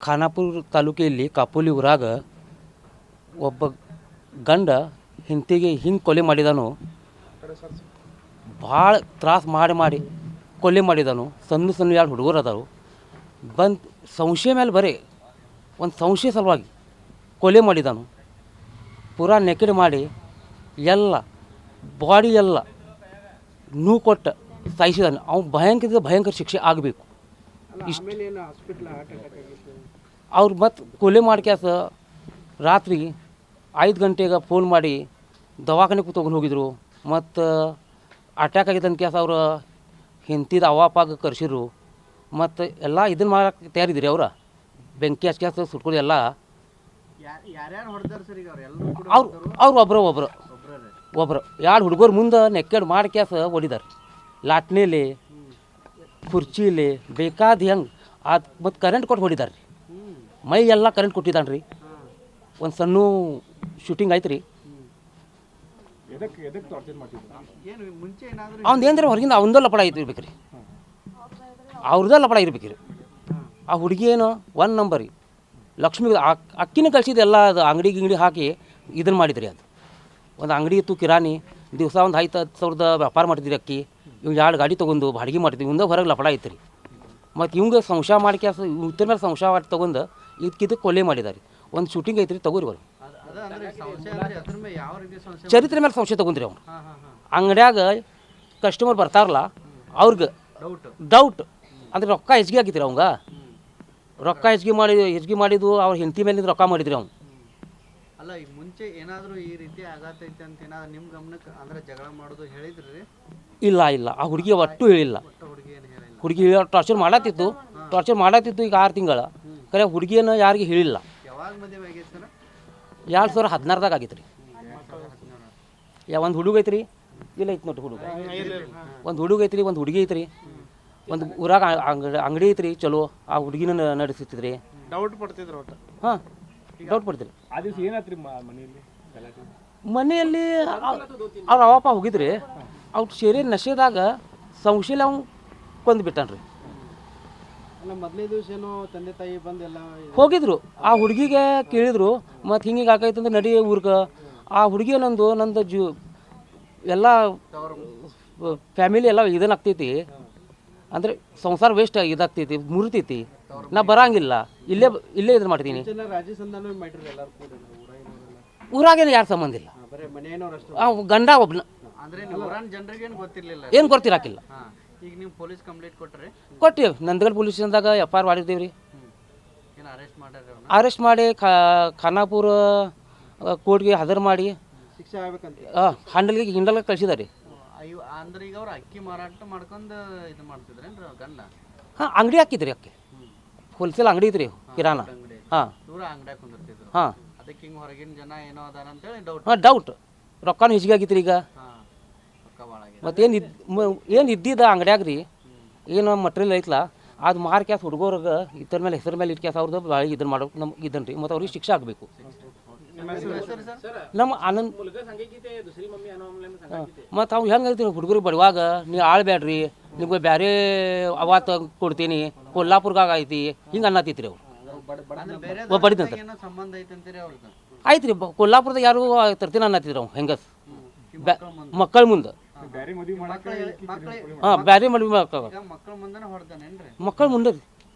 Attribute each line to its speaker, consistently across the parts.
Speaker 1: ಖಾನಾಪುರ ತಾಲೂಕಿನಲ್ಲಿ ಕಾಪೋಲಿ ಊರಾಗ ಒಬ್ಬ ಗಂಡ ಹೆಂಡತಿಗೆ ಹಿಂಗೆ ಕೊಲೆ ಮಾಡಿದಾನು. ಭಾಳ ತ್ರಾಸ ಮಾಡಿ ಕೊಲೆ ಮಾಡಿದಾನು. ಸಣ್ಣ 2 ಹುಡುಗರು ಅದಾರು. ಬಂದು ಸಂಶಯ ಮೇಲೆ ಬರೀ ಒಂದು ಸಂಶಯ ಸಲುವಾಗಿ ಕೊಲೆ ಮಾಡಿದಾನು. ಪೂರಾ ನೆಕೆಡ್ ಮಾಡಿ ಎಲ್ಲ ಬಾಡಿ ಎಲ್ಲ ನೋವು ಕೊಟ್ಟು ಸಾಯಿಸಿದಾನೆ. ಅವ್ನು ಭಯಂಕರ ಶಿಕ್ಷೆ ಆಗಬೇಕು. ಅವ್ರು ಮತ್ತು ಕೊಲೆ ಮಾಡ್ಕ್ಯಾಸ ರಾತ್ರಿ 5 ಗಂಟೆಗೆ ಫೋನ್ ಮಾಡಿ ದವಾಖಾನೆಗೆ ತೊಗೊಂಡು ಹೋಗಿದ್ರು. ಮತ್ತು ಅಟ್ಯಾಕ್ ಆಗಿದ್ದ ಕ್ಯಾಸ ಅವ್ರು ಹೆಂಡತಿದ ಅವಾಪಾಗ ಕರ್ಸಿರು. ಮತ್ತು ಎಲ್ಲ ಇದನ್ನು ಮಾಡಕ್ಕೆ ತಯಾರಿದ್ರಿ ಅವ್ರು. ಬೆಂಕಿ ಹಚ್ಕ್ಯಾಸ ಸುಟ್ಕೊಳ್ಳಿ ಎಲ್ಲ ಅವ್ರು ಒಬ್ಬರು 2 ಹುಡುಗರು ಮುಂದೆ ನೆಕ್ಕೆಡ್ ಮಾಡ್ಕ್ಯಾಸ ಹೊಡಿದಾರೆ. ಲಾಟ್ನೇಲಿ ಕುರ್ಚಿಲಿ ಬೇಕಾದ ಹೆಂಗೆ ಮತ್ತು ಕರೆಂಟ್ ಕೊಟ್ಟು ಹೊಡಿದಾರೆ ರೀ. ಮೈ ಎಲ್ಲ ಕರೆಂಟ್ ಕೊಟ್ಟಿದ್ದಾನೆ ರೀ. ಒಂದು ಸಣ್ಣ ಶೂಟಿಂಗ್ ಆಯ್ತು ರೀ. ಅವ್ನು ಏನಂದ್ರೆ ಹೊರಗಿಂದ ಅವನದ ಲಪಡ ಇರ್ಬೇಕು ರೀ. ಅವ್ರದ ಲಪಡ ಇರ್ಬೇಕು ರೀ. ಆ ಹುಡುಗಿ ಏನು 1 ನಂಬರ್ ರೀ. ಲಕ್ಷ್ಮಿ ಅಕ್ಕಿನ ಕಳ್ಸಿದ್ದು ಎಲ್ಲ ಅದು ಅಂಗಡಿ ಹಾಕಿ ಇದನ್ನು ಮಾಡಿದ್ರಿ. ಅದು ಒಂದು ಅಂಗಡಿ ಇತ್ತು ಕಿರಾಣಿ. ದಿವಸ ಒಂದು 5,000 ವ್ಯಾಪಾರ ಮಾಡ್ತಿದ್ರಿ ಅಕ್ಕಿ. ಇವ್ 2 ಗಾಡಿ ತೊಗೊಂಡು ಬಾಡಿಗೆ ಮಾಡ್ತಿದ್ವಿ. ಮುಂದೆ ಹೊರಗೆ ಲಪಡ ಐತೆ ರೀ. ಮತ್ತು ಇವಂಗೆ ಸಂಶಯ ಮಾಡ್ಕ್ಯಾಸ ಇದ್ರ ಮೇಲೆ ಸಂಶಯ ಮಾಡಿ ತೊಗೊಂಡು ಇದಕ್ಕಿದ್ದು ಕೊಲೆ ಮಾಡಿದಾರೆ. ಒಂದು ಶೂಟಿಂಗ್ ಐತ್ರಿ, ತಗೋರಿ ಬರು ಚರಿತ್ರೆ ಮೇಲೆ ಸಂಶಯ ತೊಗೊಂಡ್ರಿ. ಅವ್ನು ಅಂಗಡ್ಯಾಗ ಕಸ್ಟಮರ್ ಬರ್ತಾರಲ್ಲ ಅವ್ರಿಗೆ ಡೌಟ್ ಅಂದ್ರೆ ರೊಕ್ಕ ಹೆಚ್ಚಿಗೆ ಆಗಿತ್ರಿ. ಅವಂಗ ರೊಕ್ಕ ಹೆಚ್ಚಿಗೆ ಮಾಡಿದ್ದು ಅವ್ರ ಹೆಂಡತಿ ಮೇಲಿಂದ ರೊಕ್ಕ ಮಾಡಿದ್ರಿ. ಅವ್ನು
Speaker 2: ಅಲ್ಲ ಈಗ ಮುಂಚೆ ಏನಾದರೂ ಈ ರೀತಿ ಆಗತೈತೆ ಅಂತ ಏನಾದ್ರು ನಿಮ್ಮ ಗಮನಕ್ಕೆ ಅಂದ್ರೆ ಜಗಳ ಮಾಡೋದು ಹೇಳಿದ್ರಿ?
Speaker 1: ಇಲ್ಲ ಆ ಹುಡುಗಿ ಒಟ್ಟು ಹೇಳಿಲ್ಲ. ಹುಡುಗಿ ಟಾರ್ಚರ್ ಮಾಡತ್ತಿತ್ತು ಈಗ 6 ತಿಂಗಳ. ಕರೆ ಹುಡುಗಿಯನ್ನು ಯಾರಿಗೆ ಹೇಳಿಲ್ಲ.
Speaker 2: ಯಾವಾಗ ಮದುವೆ ಆಗೈತೆ ಸರ್?
Speaker 1: 2016ದಾಗ ಆಗಿತ್ತು ರೀ. ಒಂದು ಹುಡುಗ ಐತ್ರಿ, ಇಲ್ಲ ಐತಿ ನೋಡ್ರಿ ಹುಡುಗ. ಒಂದು ಹುಡುಗ ಐತ್ರಿ, ಒಂದು ಹುಡುಗಿ ಐತ್ರಿ. ಒಂದು ಊರಾಗ ಅಂಗಡಿ ಐತ್ರಿ ಚಲೋ. ಆ ಹುಡುಗಿನ ನಡೆಸ್ತಿದ್ರಿ.
Speaker 3: ಡೌಟ್ ಪಡ್ತಿದ್ರು ಒಟ್ಟು.
Speaker 1: ಹಾಂ ಡೌಟ್ ಪಡ್ತೀರಿ.
Speaker 3: ಆ ದಿವಸ ಏನಾತ್ರಿ
Speaker 1: ಮನೆಯಲ್ಲಿ ಅವ್ರ ಅವಪ್ಪ ಹೋಗಿದ್ರಿ. ಅವ್ರು ಸೇರಿ ನಶೆದಾಗ ಸಂಶಯ ಅವ್ನು ಕೊಂದು ಬಿಟ್ಟಾನ್ರಿ.
Speaker 2: ಮೊದಲೇ ದಿವಸ ಏನೋ ತಂದೆ ತಾಯಿ ಬಂದೆಲ್ಲ
Speaker 1: ಹೋಗಿದ್ರು. ಆ ಹುಡುಗಿಗೆ ಕೇಳಿದ್ರು, ಮತ್ತು ಹಿಂಗೆ ಆಕೈತಂದ್ರೆ ನಡಿ ಊರ್ಗೆ. ಆ ಹುಡುಗಿ ನಂದು ಎಲ್ಲ ಫ್ಯಾಮಿಲಿ ಎಲ್ಲ ಇದನ್ನಾಗ್ತೈತಿ, ಅಂದರೆ ಸಂಸಾರ ವೇಸ್ಟ್ ಇದಾಗ್ತೈತಿ, ಮುರಿತೈತಿ. ನಾ ಬರಂಗಿಲ್ಲ, ಇಲ್ಲೇ ಇದನ್ನು ಮಾಡ್ತೀನಿ. ಊರಾಗೇನು ಯಾರು ಸಂಬಂಧ ಇಲ್ಲ. ಗಂಡ ಒಬ್ನ ಏನು ಗೊತ್ತಿರಾಕಿಲ್ಲ.
Speaker 2: ಈಗ ನೀವು ಪೊಲೀಸ್ ಕಂಪ್ಲೇಂಟ್
Speaker 1: ಕೊಟ್ಟಿವಿ. ನಂದಗಲ್ ಪೊಲೀಸ್ ಸ್ಟೇಷನ್ದಾಗ FIR ಮಾಡಿದ್ದೀವಿ ರೀ. ಅರೆಸ್ಟ್ ಮಾಡಿ ಖಾನಾಪುರ ಕೋರ್ಟ್ಗೆ ಹಾಜರು ಮಾಡಿ
Speaker 2: ಶಿಕ್ಷೆ ಆಗ್ಬೇಕಂತ
Speaker 1: ಹಿಂಡಲ್ಗೆ ಕಳಿಸಿದಾರೆ.
Speaker 2: ಅಂದ್ರೆ ಈಗ ಅವ್ರು ಅಕ್ಕಿ ಮಾರಾಟ ಮಾಡ್ಕೊಂಡು ಇದು ಮಾಡ್ತಿದ್ರೇನ್ರಿ ಗಂಡ?
Speaker 1: ಹಾಂ ಅಂಗಡಿ ಹಾಕಿದ್ರಿ. ಅಕ್ಕಿ ಹೋಲ್ಸೇಲ್ ಅಂಗಡಿ ಐತ್ರಿ ಕಿರಾಣ. ಹಾಂ
Speaker 2: ದೂರ ಅಂಗಡಿಯಾಗ ಕುಂದಿರ್ತಿದ್ರು.
Speaker 1: ಹಾಂ
Speaker 2: ಅದಕ್ಕೆ ಹಿಂಗೆ ಹೊರಗಿನ ಜನ ಏನೋ ಅದಾರ ಅಂತೇಳಿ
Speaker 1: ಡೌಟ್. ರೊಕ್ಕನೂ ಹೆಚ್ಚಿಗೆ ಆಗಿತ್ರಿ ಈಗ.
Speaker 2: ರೊಕ್ಕ ಭಾಳ ಆಗಿದೆ.
Speaker 1: ಏನು ಇದ್ದಿದ್ದ ಅಂಗಡಿಯಾಗ ರೀ, ಏನು ಮಟ್ರಿಯಲ್ ಐತಲ್ಲ ಅದು ಮಾರ್ಕ್ಯಾಸ ಹುಡುಗರಿಗೆ ಇದ್ರ ಮೇಲೆ ಹೆಸರು ಮೇಲೆ ಇಟ್ಕ್ಯಾಸ ಅವ್ರದ್ದು ಭಾಳ ಇದನ್ನು ಮಾಡೋಕೆ ನಮ್ಗೆ ಇದನ್ನು ರೀ. ಮತ್ತು ಅವ್ರಿಗೆ ಶಿಕ್ಷೆ ಆಗಬೇಕು. ನಮ್ಮ ಆನಂದ್ ಮತ್ತು ಅವ್ನು ಹೆಂಗೆ ಐತಿ ಹುಡುಗರಿಗೆ ಬಡುವಾಗ ನೀವು ಆಳ್ಬೇಡ್ರಿ, ನಿಮ್ಗೆ ಬೇರೆ ಅವಾತ ಕೊಡ್ತೀನಿ, ಕೊಲ್ಲಾಪುರ್ಗಾಗ ಐತಿ ಹಿಂಗೆ ಅನ್ನತ್ತಿತ್ರಿ. ಅವ್ರು ಬಡಿದಂತ
Speaker 2: ಸಂಬಂಧ ಐತಂತೀರಿ ಅವ್ರದ್ದು?
Speaker 1: ಆಯ್ತು ರೀ. ಕೊಲ್ಲಾಪುರದಾಗ ಯಾರು ತರ್ತೀನಿ ಅನ್ನತ್ತಿದ್ರು. ಅವ್ನು ಹೆಂಗಸ್ ಮಕ್ಕಳ ಮುಂದೆ ಹಾಂ ಬೇರೆ ಮದುವೆ
Speaker 2: ಮಕ್ಕಳ ಮುಂದೆ ಹೊಡ್ದಾನೇನ್ರಿ?
Speaker 1: ಮಕ್ಕಳ ಮುಂದೆ ರೀ.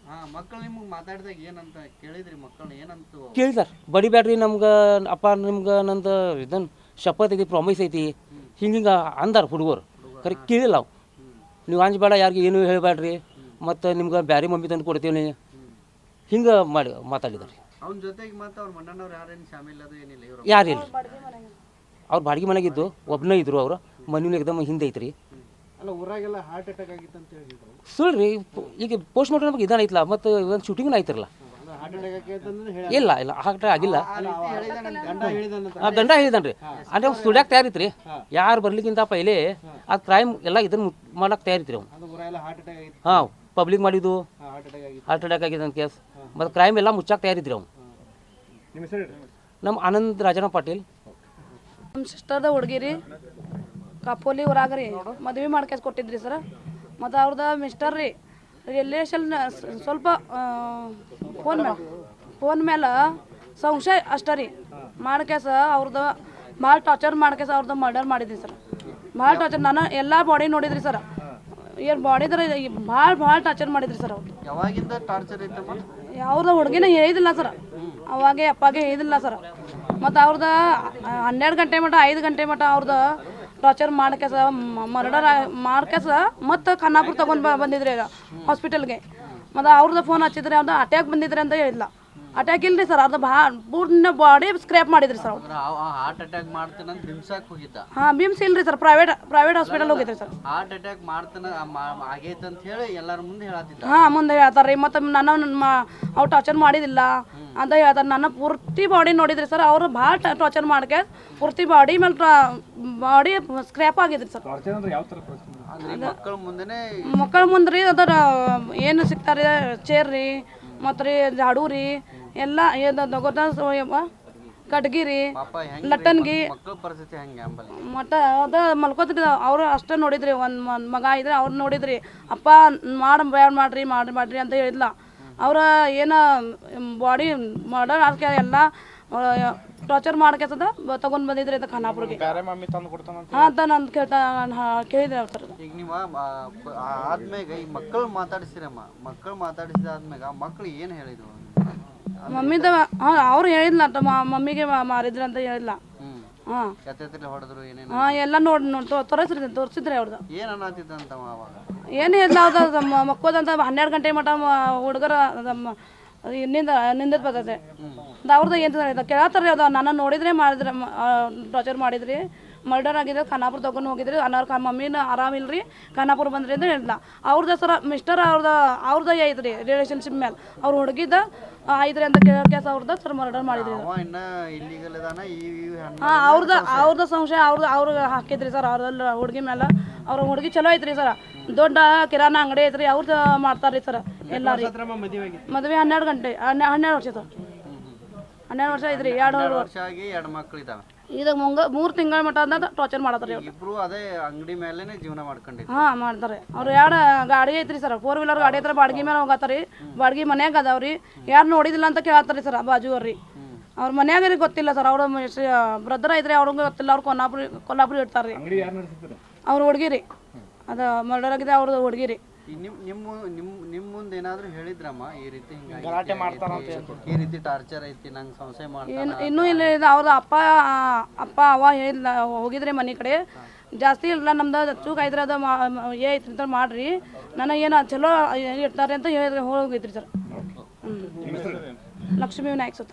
Speaker 2: ಮಕ್ಕಳು ನಿಮ್ಗೆ ಮಾತಾಡಿದಾಗ ಏನಂತ ಕೇಳಿದ್ರಿ? ಮಕ್ಕಳನ್ನ ಏನಂತ
Speaker 1: ಕೇಳಿದಾರೆ, ಬಡಿಬ್ಯಾಡ್ರಿ ನಮ್ಗೆ ಅಪ್ಪ, ನಿಮ್ಗೆ ನಂದು ಇದನ್ನು ಶಪಥ ಐತಿ, ಪ್ರಾಮಿಸ್ ಐತಿ ಹಿಂಗೆ ಅಂದಾರ ಹುಡುಗರು. ಖರೆ ಕೇಳಿಲ್ಲ ಅವು. ನೀವು ಅಂಜಬೇಡ, ಯಾರಿಗೆ ಏನು ಹೇಳಬೇಡ್ರಿ, ಮತ್ತು ನಿಮ್ಗೆ ಬ್ಯಾರೆ ಮಮ್ಮಿ ತಂದು ಕೊಡ್ತೀವಿ ಹಿಂಗೆ ಮಾಡಿ ಮಾತಾಡಿದಾರೆ.
Speaker 2: ಅವ್ನ ಜೊತೆಗೆ ಮತ್ತು ಅವ್ರ ಮಣ್ಣನವ್ರು ಯಾರೇನು ಶಾಮಿಲ್ ಅದು ಏನಿಲ್ಲ? ಇವರು
Speaker 1: ಯಾರಿಲ್ಲ. ಅವ್ರು ಬಾಡಿಗೆ ಮನೆಗಿದ್ದು ಒಬ್ಬನೇ ಇದ್ರು. ಅವರು ಮನೆ ಎಕ್ದಮ್ ಹಿಂದೆ ಐತ್ರಿ.
Speaker 2: ಅಲ್ಲ ಊರಾಗೆಲ್ಲ ಹಾರ್ಟ್ ಅಟ್ಯಾಕ್ ಆಗಿತ್ತು ಅಂತ ಹೇಳಿದ್ರು.
Speaker 1: ಸುಳ್ಳು ರೀ. ಈಗ ಪೋಸ್ಟ್ ಮಾರ್ಟಮ್ ನಮಗೆ ಇದನ್ನ ಐತಲ್ಲ, ಮತ್ತು ಒಂದು ಶೂಟಿಂಗ್ನ ಐತಿರಲ್ಲ. ಇಲ್ಲ ಹಾರ್ಟ್ ಅಟ್ಯಾಕ್ ಆಗಿಲ್ಲ. ಗಂಡ ಹೇಳಿದಾನೆ ರೀ. ಅಂದರೆ ಅವ್ನು ಸುಳ್ಯಾಕೆ ತಯಾರಿತ್ರಿ. ಯಾರು ಬರ್ಲಿಕ್ಕಿಂತ ಪೈಲೆ ಅದು ಕ್ರೈಮ್ ಎಲ್ಲ ಇದನ್ನು ಮಾಡಕ್ಕೆ ತಯಾರಿತ್ರಿ. ಅವ್ನು ಹಾಂ ಪಬ್ಲಿಕ್ ಮಾಡಿದ್ದು ಹಾರ್ಟ್ ಅಟ್ಯಾಕ್ ಆಗಿದೆ ಅಂತ ಕೇಸ್. ಮತ್ತು ಕ್ರೈಮ್ ಎಲ್ಲ ಮುಚ್ಚಾಕೆ ತಯಾರಿದ್ರಿ. ಅವ್ನು ನಮ್ಮ ಆನಂದ್ ರಾಜಣ್ಣ ಪಾಟೀಲ್.
Speaker 4: ನಮ್ಮ ಸಿಸ್ಟರ್ದ ಹುಡುಗಿ ರೀ, ಕಾಪೋಲಿ ಊರಾಗ ರೀ ಮದುವೆ ಮಾಡ್ಕೇಸ್ ಕೊಟ್ಟಿದ್ರಿ ಸರ್. ಮತ್ತು ಅವ್ರದ್ದು ಮಿಸ್ಟರ್ ರೀ ರಿಲೇಷನ್ ಸ್ವಲ್ಪ ಫೋನ್ ಫೋನ್ ಮೇಲೆ ಸಂಶಯ ಅಷ್ಟೇ ರೀ ಮಾಡ್ಕೇಸ ಅವ್ರದ್ದು ಭಾಳ ಟಾರ್ಚರ್ ಮಾಡ್ಕೇಸ ಅವ್ರದ್ದು ಮರ್ಡರ್ ಮಾಡಿದ್ರಿ ಸರ್ ಭಾಳ ಟಾರ್ಚರ್ ನಾನು ಎಲ್ಲ ಬಾಡಿ ನೋಡಿದ್ರಿ ಸರ್ ಏನು ಬಾಡಿದ್ರ ಭಾಳ ಟಾರ್ಚರ್ ಮಾಡಿದ್ರಿ ಸರ್ ಅವ್ರು
Speaker 2: ಯಾವಾಗಿಂದ ಟಾರ್ಚರ್ ಐತಮ್ಮ
Speaker 4: ಅವ್ರದ್ದು ಹುಡುಗಿನ ಹೇಳಿದಿಲ್ಲ ಸರ್ ಅವಾಗೆ ಅಪ್ಪಾಗೆ ಹೇಳಿದಿಲ್ಲ ಸರ್ ಮತ್ತು ಅವ್ರದ್ದು 12 ಗಂಟೆ ಮಟ್ಟ 5 ಗಂಟೆ ಮಟ್ಟ ಅವ್ರದ್ದು ಟಾರ್ಚರ್ ಮಾಡ್ಕೇಸ ಮರ್ಡರ್ ಮಾಡ್ಕೇಸ ಮತ್ತು ಖಾನಾಪುರ ತೊಗೊಂಡು ಬಂದಿದ್ರಿ ಈಗ ಹಾಸ್ಪಿಟಲ್ಗೆ ಮತ್ತು ಅವ್ರದ್ದು ಫೋನ್ ಹಚ್ಚಿದ್ರೆ ಅವ್ರದ್ದು ಅಟ್ಯಾಕ್ ಬಂದಿದ್ರಿ ಅಂತ ಹೇಳಿಲ್ಲ ಅಟ್ಯಾಕ್ ಇಲ್ರಿ ಸರ್ ಅದು ಪೂರ್ಣ ಬಾಡಿ ಸ್ಕ್ರ್ಯಾಪ್ ಮಾಡಿದ್ರಿ ಸರ್ ಅವ್ರು
Speaker 2: ಹಾರ್ಟ್ ಅಟ್ಯಾಕ್ ಮಾಡ್ತಾನಂತ ಬಿಮ್ಸಾಕ್ ಹೋಗಿದ್ದ
Speaker 4: ಹಾಂ ಬಿಮ್ಸ್ ಇಲ್ರಿ ಸರ್ ಪ್ರೈವೇಟ್ ಹಾಸ್ಪಿಟಲ್ ಹೋಗಿದ್ರಿ ಸರ್
Speaker 2: ಹಾರ್ಟ್ ಅಟ್ಯಾಕ್ ಮಾಡ್ತಾನ ಆಗೈತೆ ಅಂತ ಹೇಳಿ ಎಲ್ಲರ ಮುಂದೆ ಹೇಳತ್ತಿದ್ದ
Speaker 4: ಹಾಂ ಮುಂದೆ ಹೇಳ್ತಾರೆ ರೀ ಮತ್ತು ನನ್ನ ಅವ್ರು ಟಾರ್ಚರ್ ಮಾಡಿದಿಲ್ಲ ಅಂತ ಹೇಳ್ತಾರೆ ನನ್ನ ಪೂರ್ತಿ ಬಾಡಿ ನೋಡಿದ್ರಿ ಸರ್ ಅವರು ಭಾಳ ಟಾರ್ಚರ್ ಮಾಡ್ಕೆ ಪೂರ್ತಿ ಬಾಡಿ ಮೇಲೆ ಬಾಡಿ ಸ್ಕ್ರ್ಯಾಪ್ ಆಗಿದ್ರಿ ಸರ್
Speaker 3: ಯಾವ ಥರ
Speaker 2: ಅಂದ್ರೆ ಮಕ್ಕಳ ಮುಂದೆನೆ
Speaker 4: ಮಕ್ಕಳ ಮುಂದೆ ರೀ ಅದರ ಏನು ಸಿಗ್ತಾರೆ ಚೇರ್ ರೀ ಮತ್ತು ರೀ ಜಾಡು ರೀ ಎಲ್ಲ ಕಟ್ಗಿ ರೀ
Speaker 2: ಪಾಪ ಹೆಂಗ್
Speaker 4: ಲಟ್ಟನ್ಗಿ
Speaker 2: ಮಕ್ಕಳ ಪರಿಸ್ಥಿತಿ ಹೆಂಗೆ ಅಂಬಲ್ಲಿ
Speaker 4: ಮತ್ತು ಅದ ಮಲ್ಕೋತಿರಿ ಅವ್ರು ಅಷ್ಟೇ ನೋಡಿದ್ರಿ ಒಂದು ಮಗ ಇದ್ರೆ ಅವ್ರು ನೋಡಿದ್ರಿ ಅಪ್ಪ ಮಾಡ್ರಿ ಅಂತ ಹೇಳಿದ್ಲ ಅವ್ರ ಏನು ಬಾಡಿ ಮರ್ಡರ್ ಆಕೆ ಎಲ್ಲ ಟಾರ್ಚರ್ ಮಾಡ್ಕೇಸದ ತಗೊಂಡ್ ಬಂದಿದ್ರಿ ಅಂತ ಖಾನಾಪುರ್ಗೆ
Speaker 3: ಬೇರೆ ಮಮ್ಮಿ ತಂದು ಕೊಡ್ತಾನಂತ
Speaker 4: ಹಾಂ ಅಂತ ನಾನು ಕೇಳಿದ್ರಿ ಅವ್ರ ಸರ್
Speaker 2: ಈಗ ನೀವು ಆದ್ಮ್ಯಾಗ ಈ ಮಕ್ಕಳು ಮಾತಾಡಿಸಿರಮ್ಮ ಮಕ್ಕಳು ಮಾತಾಡಿಸಿದಾದ್ಮ್ಯಾಗ ಮಕ್ಕಳು ಏನು ಹೇಳಿದ್ರು
Speaker 4: ಮಮ್ಮಿದ ಹಾಂ ಅವ್ರು ಹೇಳಿದ್ಲ ಮಮ್ಮಿಗೆ ಮಾರಿದ್ರಿ ಅಂತ ಹೇಳಿದ್ಲ ಹಾಂ
Speaker 2: ಎತ್ತೆತ್ತಲ್ಲಿ ಹೊಡೆದ್ರು ಏನೇನು
Speaker 4: ಹಾಂ ಎಲ್ಲ ತೋರಿಸಿದ್ರಿ ಅವ್ರದ್ದು
Speaker 2: ಏನು ಅನ್ನತ್ತಿದ್ದಂತವ ಅವಾಗ
Speaker 4: ಏನು ಇಲ್ಲ ಅವ್ರದ್ದು ಮಕ್ಕೋದಂತ 12 ಗಂಟೆ ಮಟ್ಟ ಹುಡುಗರ ನಿಂದದ ಬರ್ತೈತೆ ಅವ್ರದ್ದು ಏನು ಕೇಳತ್ತಾರ ಅದ ನಾನು ನೋಡಿದ್ರೆ ಮಾಡಿದ್ರೆ ಟಾರ್ಚರ್ ಮಾಡಿದ್ರಿ ಮರ್ಡರ್ ಆಗಿದ್ರೆ ಖಾನಾಪುರ ತಗೊಂಡು ಹೋಗಿದ್ರಿ ಅವ್ರ ಮಮ್ಮಿನ ಆರಾಮಿಲ್ರಿ ಖಾನಾಪುರ ಬಂದ್ರಿ ಅಂತ ಹೇಳಿದ್ಲ ಅವ್ರದ್ದು ಸರ ಮಿಸ್ಟರ್ ಅವ್ರದ್ದು ಐತ್ರಿ ರಿಲೇಷನ್ಶಿಪ್ ಮೇಲೆ ಅವ್ರು ಹುಡುಗಿದ ಐತ್ರಿ ಅಂತ ಕೇಸ ಅವ್ರದ್ದು ಸರ್ ಮರ್ಡರ್ ಮಾಡಿದ್ರಿ
Speaker 2: ಅವ ಇನ್ನ ಇಲ್ಲಿಗಲ್ ಅದಾನ ಈ
Speaker 4: ಹಾಂ ಅವ್ರದ್ದು ಸಂಶಯ ಅವ್ರಿಗೆ ಹಾಕಿದ್ರಿ ಸರ್ ಅವ್ರದ್ದು ಹುಡುಗಿ ಮೇಲೆ ಅವ್ರ ಹುಡುಗಿ ಚಲೋ ಐತ್ರಿ ಸರ್ ದೊಡ್ಡ ಕಿರಾಣ ಅಂಗಡಿ ಐತ್ರಿ ಅವ್ರದ್ದು ಮಾಡ್ತಾರ್ರಿ ಸರ್ ಎಲ್ಲ ರೀ ಮದುವೆ 12 ಗಂಟೆ 12 ವರ್ಷ ಸರ್ 12 ವರ್ಷ ಐತ್ರಿ 2
Speaker 2: ವರ್ಷ ಆಗಿ 2 ಮಕ್ಕಳು ಇದಾವೆ
Speaker 4: ಈಗ 3 ತಿಂಗಳ ಮಟ್ಟ ಅಂತ ಟಾರ್ಚರ್ ಮಾಡತ್ತಾರೆ ಅವ್ರು
Speaker 2: ಇಬ್ರು ಅದೇ ಅಂಗಡಿ ಮೇಲೆನೆ ಜೀವನ ಮಾಡ್ಕೊಂಡಿದ್ರು
Speaker 4: ಹಾಂ ಮಾಡ್ತಾರೆ ಅವ್ರು 2 ಗಾಡಿ ಐತ್ರಿ ಸರ್ 4 ವೀಲರ್ ಗಾಡಿ ಐತ್ರಿ ಬಾಡ್ಗಿ ಮೇಲೆ ಹೋಗತ್ತಾರಿ ಬಾಡ್ಗಿ ಮನ್ಯಾಗ ಅದಾವ್ರಿ ಯಾರು ನೋಡಿದಿಲ್ಲ ಅಂತ ಕೇಳತ್ತಾರಿ ಸರ್ ಬಾಜು ಅವ್ರಿ ಅವ್ರ ಮನ್ಯಾಗ ಗೊತ್ತಿಲ್ಲ ಸರ್ ಅವ್ರ ಬ್ರದರ್ ಐತ್ರಿ ಅವ್ರಿಗೆ ಗೊತ್ತಿಲ್ಲ ಅವ್ರು ಕೊಲ್ಲಾಪುರಿ ಇರ್ತಾರ್ರಿ
Speaker 3: ಅಂಗಡಿ ಯಾರು ನಡೆಸಿದ್ರು
Speaker 4: ಅವ್ರ ಹುಡುಗಿ ರೀ ಅದು ಮರ್ಡರ್ ಆಗಿದೆ ಅವ್ರದ್ದು ಹುಡುಗಿ ರೀ
Speaker 2: ನಿಮ್ಮ ಮುಂದೆ ಏನಾದ್ರು ಹೇಳಿದ್ರಮ್ಮ ಈ ರೀತಿ
Speaker 3: ಗಲಾಟೆ ಮಾಡ್ತಾರ
Speaker 2: ಈ ರೀತಿ ಟಾರ್ಚರ್ ಐತಿ ನಂಗೆ ಸಂಶಯ ಮಾಡ್ತಾನ
Speaker 4: ಇನ್ನೂ ಇಲ್ಲ ಅವ್ರ ಅಪ್ಪ ಅವ ಹೇಳಿಲ್ಲ ಹೋಗಿದ್ರಿ ಮನೆ ಕಡೆ ಜಾಸ್ತಿ ಇಲ್ಲ ನಮ್ದು ಚೂಕ್ ಐತ್ರಿ ಅದು ಐತ್ರಿ ಅಂತ ಮಾಡ್ರಿ ನನಗೆ ಏನು ಚಲೋ ಇರ್ತಾರೆ ಅಂತ ಹೇಳಿದ್ರೆ ಹೋಗಿದ್ರಿ ಸರ್ ಲಕ್ಷ್ಮೀ ವಿನಾಯಕ್ ಸರ್